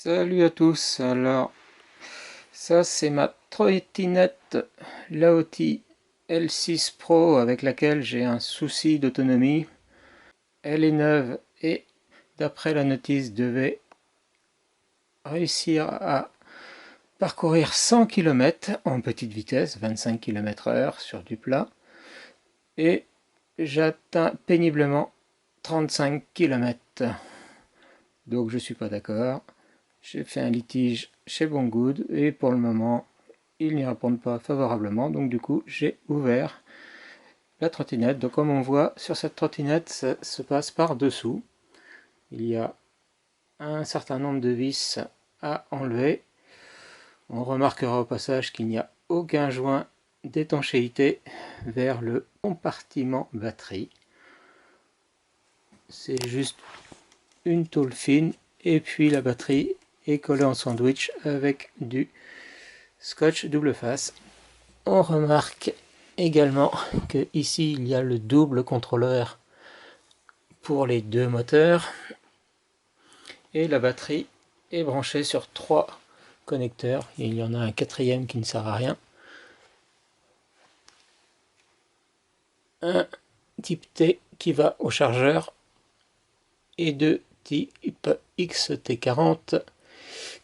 Salut à tous, alors ça c'est ma trottinette Laoty L6 Pro avec laquelle j'ai un souci d'autonomie. Elle est neuve et d'après la notice devait réussir à parcourir 100 km en petite vitesse, 25 km/h sur du plat, et j'atteins péniblement 35 km. Donc je suis pas d'accord. J'ai fait un litige chez Banggood et pour le moment ils n'y répondent pas favorablement, donc du coup j'ai ouvert la trottinette. Donc comme on voit sur cette trottinette, ça se passe par dessous. Il y a un certain nombre de vis à enlever. On remarquera au passage qu'il n'y a aucun joint d'étanchéité vers le compartiment batterie. C'est juste une tôle fine et puis la batterie est collée en sandwich avec du scotch double face. On remarque également que ici il y a le double contrôleur pour les deux moteurs et la batterie est branchée sur 3 connecteurs. Et il y en a un quatrième qui ne sert à rien. Un type T qui va au chargeur et deux type XT40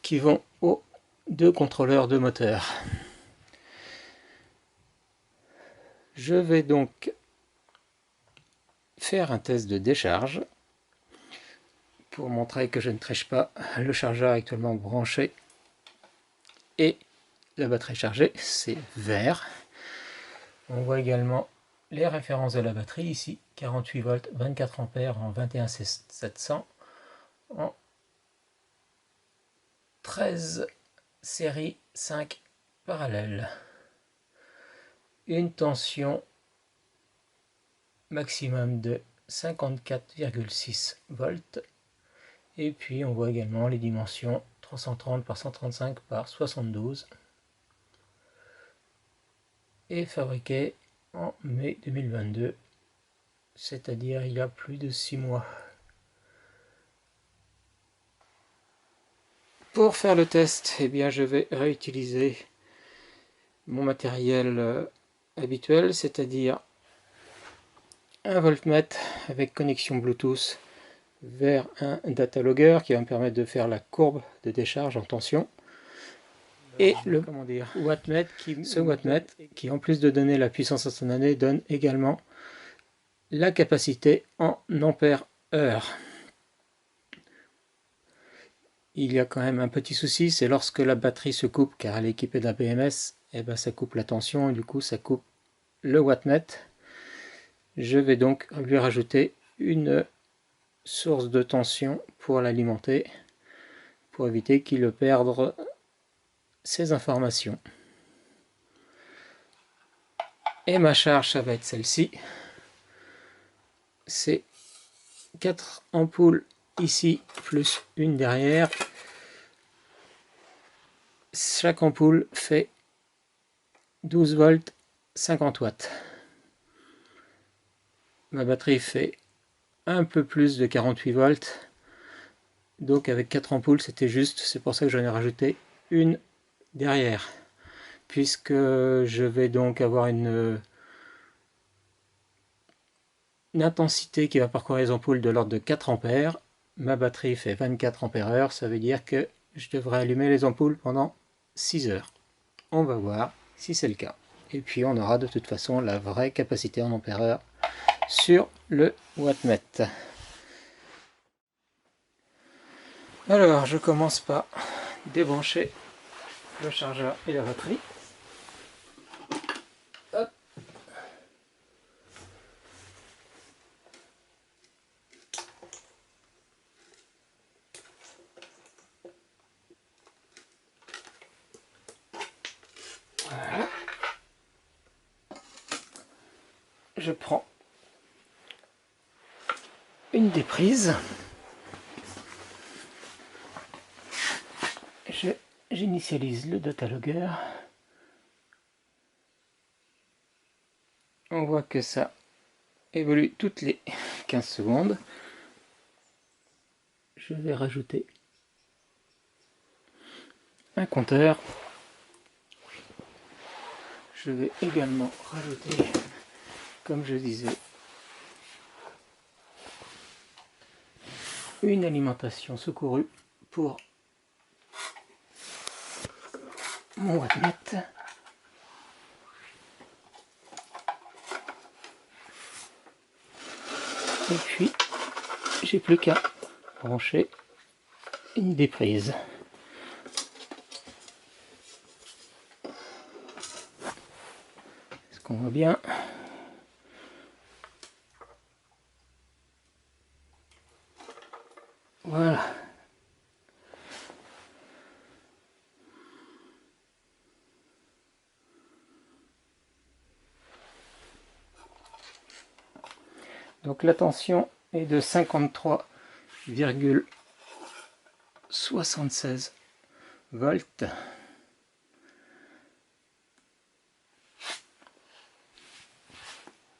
qui vont aux deux contrôleurs de moteur. Je vais donc faire un test de décharge pour montrer que je ne triche pas. Le chargeur est actuellement branché et la batterie chargée, c'est vert. On voit également les références de la batterie ici, 48 volts, 24 ampères en 21700 en 13 série 5 parallèle. Une tension maximum de 54,6 volts. Et puis on voit également les dimensions 330 par 135 par 72 et fabriqué en mai 2022, c'est-à-dire il y a plus de 6 mois. Pour faire le test, eh bien, je vais réutiliser mon matériel habituel, c'est-à-dire un voltmètre avec connexion Bluetooth vers un data logger qui va me permettre de faire la courbe de décharge en tension, et le wattmètre qui en plus de donner la puissance instantanée donne également la capacité en ampères heure. Il y a quand même un petit souci, c'est lorsque la batterie se coupe, car elle est équipée d'un BMS, et ben ça coupe la tension et du coup ça coupe le wattmètre. Je vais donc lui rajouter une source de tension pour l'alimenter, pour éviter qu'il perde ses informations. Et ma charge, ça va être celle-ci. C'est 4 ampoules ici, plus une derrière. Chaque ampoule fait 12 volts, 50 watts. Ma batterie fait un peu plus de 48 volts. Donc avec 4 ampoules, c'était juste. C'est pour ça que j'en ai rajouté une derrière. Puisque je vais donc avoir une intensité qui va parcourir les ampoules de l'ordre de 4 ampères. Ma batterie fait 24 ampères heure, ça veut dire que je devrais allumer les ampoules pendant 6 heures. On va voir si c'est le cas. Et puis on aura de toute façon la vraie capacité en ampères heure sur le wattmètre. Alors je commence par débrancher le chargeur et la batterie. Hop. Voilà. Je prends une des prises. J'initialise le data logger. On voit que ça évolue toutes les 15 secondes. Je vais rajouter un compteur. Je vais également rajouter, comme je disais, une alimentation secourue pour mon wattmètre. Et puis, j'ai plus qu'à brancher une des prises. Est-ce qu'on voit bien? Voilà. Donc la tension est de 53,76 volts.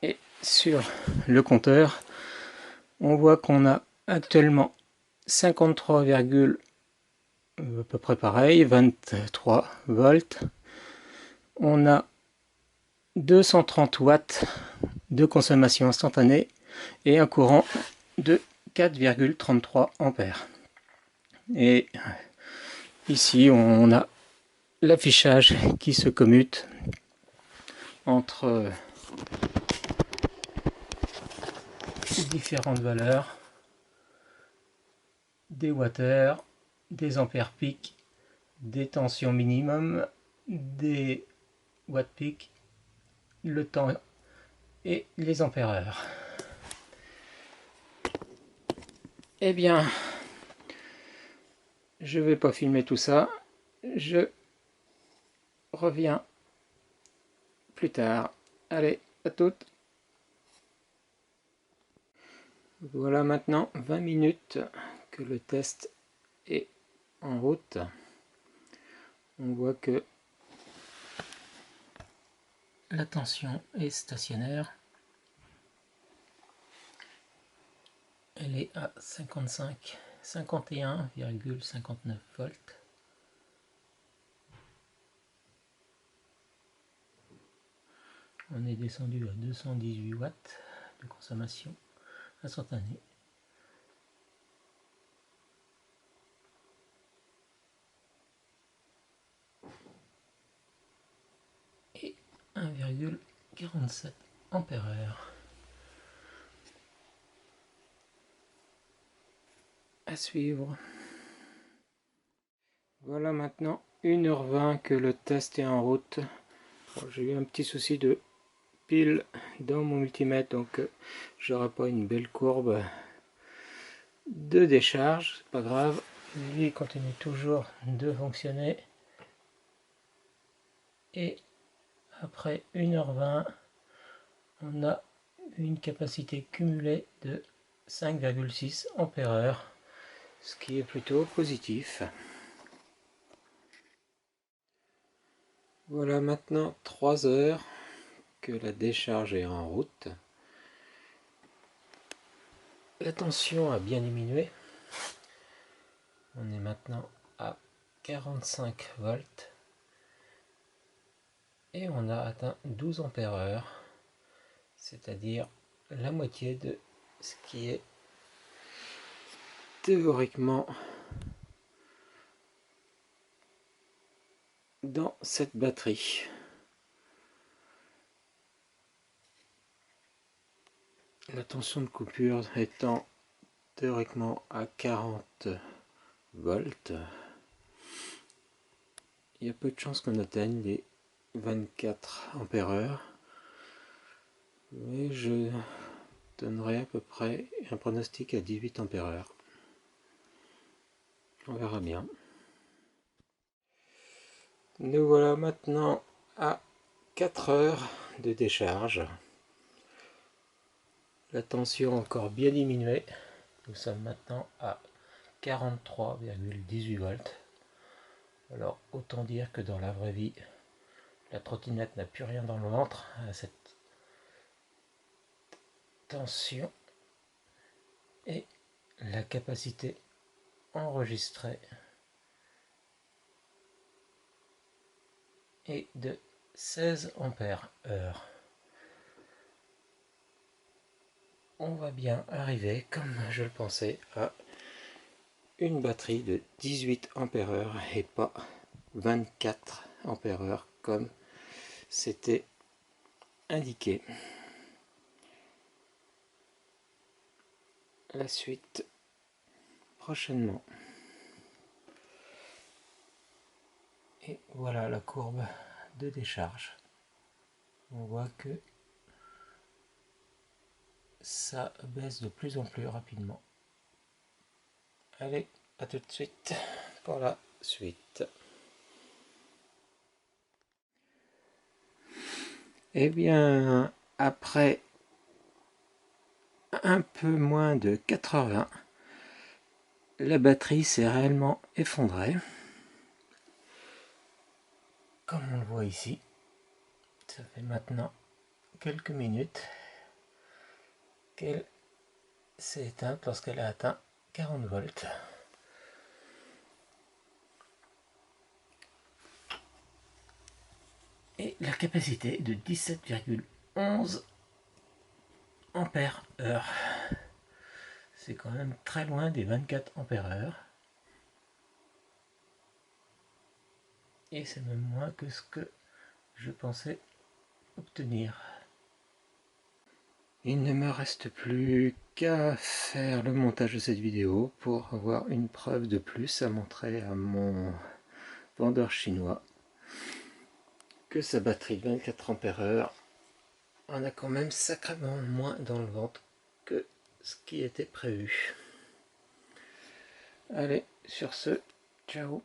Et sur le compteur, on voit qu'on a actuellement 53, à peu près pareil, 23 volts. On a 230 watts de consommation instantanée et un courant de 4,33 ampères. Et ici, on a l'affichage qui se commute entre différentes valeurs, des watts-heures, des ampères pic, des tensions minimum, des watts pic, le temps et les ampères-heures. Eh bien, je vais pas filmer tout ça, je reviens plus tard. Allez, à toutes. Voilà maintenant 20 minutes que le test est en route. On voit que la tension est stationnaire. Elle est à 51,59 volts. On est descendu à 218 watts de consommation instantanée. Et 1,47 ampères-heure. À suivre. Voilà maintenant 1h20 que le test est en route. Bon, j'ai eu un petit souci de pile dans mon multimètre, donc j'aurai pas une belle courbe de décharge, c'est pas grave. Lui continue toujours de fonctionner. Et après 1h20, on a une capacité cumulée de 5,6 ampères-heure, ce qui est plutôt positif. Voilà maintenant 3 heures que la décharge est en route. La tension a bien diminué. On est maintenant à 45 volts. Et on a atteint 12 ampères-heure, c'est-à-dire la moitié de ce qui est théoriquement dans cette batterie. La tension de coupure étant théoriquement à 40 volts, il y a peu de chances qu'on atteigne les 24 ampères-heure, mais je donnerai à peu près un pronostic à 18 ampères-heure. On verra bien. Nous voilà maintenant à 4 heures de décharge. La tension a encore bien diminué. Nous sommes maintenant à 43,18 volts. Alors autant dire que dans la vraie vie, la trottinette n'a plus rien dans le ventre à cette tension. Et la capacité enregistrée et de 16 ampères heure. On va bien arriver, comme je le pensais, à une batterie de 18 ampères heure et pas 24 ampères heure comme c'était indiqué. La suite prochainement. Et voilà la courbe de décharge. On voit que ça baisse de plus en plus rapidement. Allez, à tout de suite pour la suite. Eh bien, après un peu moins de 4h20, la batterie s'est réellement effondrée. Comme on le voit ici, ça fait maintenant quelques minutes qu'elle s'est éteinte lorsqu'elle a atteint 40 volts. Et la capacité de 17,11 ampères heure. C'est quand même très loin des 24 ampères heure. Et c'est même moins que ce que je pensais obtenir. Il ne me reste plus qu'à faire le montage de cette vidéo pour avoir une preuve de plus à montrer à mon vendeur chinois que sa batterie de 24 ampères heure en a quand même sacrément moins dans le ventre que ce qui était prévu. Allez, sur ce, ciao.